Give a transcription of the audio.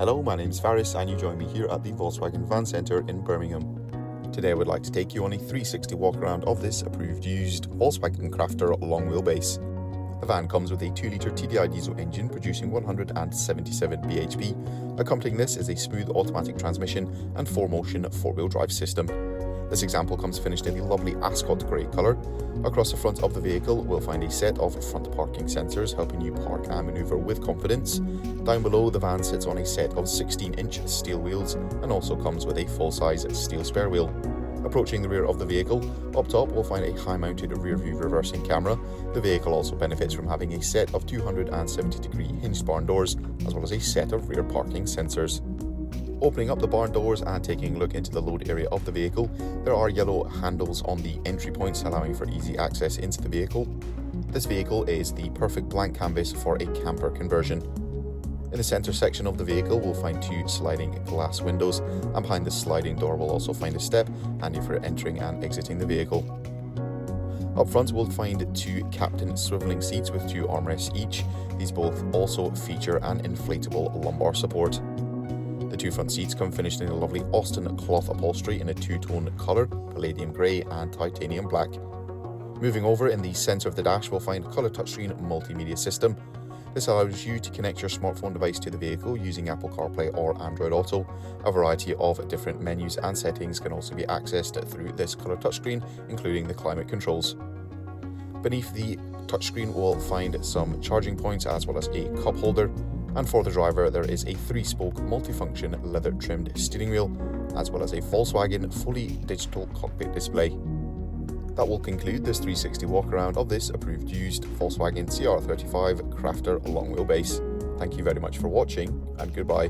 Hello, my name's Faris and you join me here at the Volkswagen Van Centre in Birmingham. Today I would like to take you on a 360 walk around of this approved used Volkswagen Crafter long wheelbase. The van comes with a 2-litre TDI diesel engine producing 177 bhp. Accompanying this is a smooth automatic transmission and 4Motion 4-wheel drive system. This example comes finished in the lovely Ascot Grey colour. Across the front of the vehicle we'll find a set of front parking sensors helping you park and manoeuvre with confidence. Down below, the van sits on a set of 16-inch steel wheels and also comes with a full-size steel spare wheel. Approaching the rear of the vehicle, up top we'll find a high-mounted rear-view reversing camera. The vehicle also benefits from having a set of 270-degree hinged barn doors as well as a set of rear parking sensors. Opening up the barn doors and taking a look into the load area of the vehicle, there are yellow handles on the entry points allowing for easy access into the vehicle. This vehicle is the perfect blank canvas for a camper conversion. In the centre section of the vehicle we'll find 2 sliding glass windows, and behind the sliding door we'll also find a step, handy for entering and exiting the vehicle. Up front we'll find 2 captain swivelling seats with 2 armrests each. These both also feature an inflatable lumbar support. The 2 front seats come finished in a lovely Austin cloth upholstery in a 2-tone colour, palladium grey and titanium black. Moving over, in the centre of the dash we'll find colour touchscreen multimedia system. This allows you to connect your smartphone device to the vehicle using Apple CarPlay or Android Auto. A variety of different menus and settings can also be accessed through this colour touchscreen, including the climate controls. Beneath the touchscreen we'll find some charging points as well as a cup holder. And for the driver there is a 3-spoke multifunction leather trimmed steering wheel as well as a Volkswagen fully digital cockpit display. That will conclude this 360 walk around of this approved used Volkswagen CR35 Crafter long wheelbase. Thank you very much for watching and goodbye.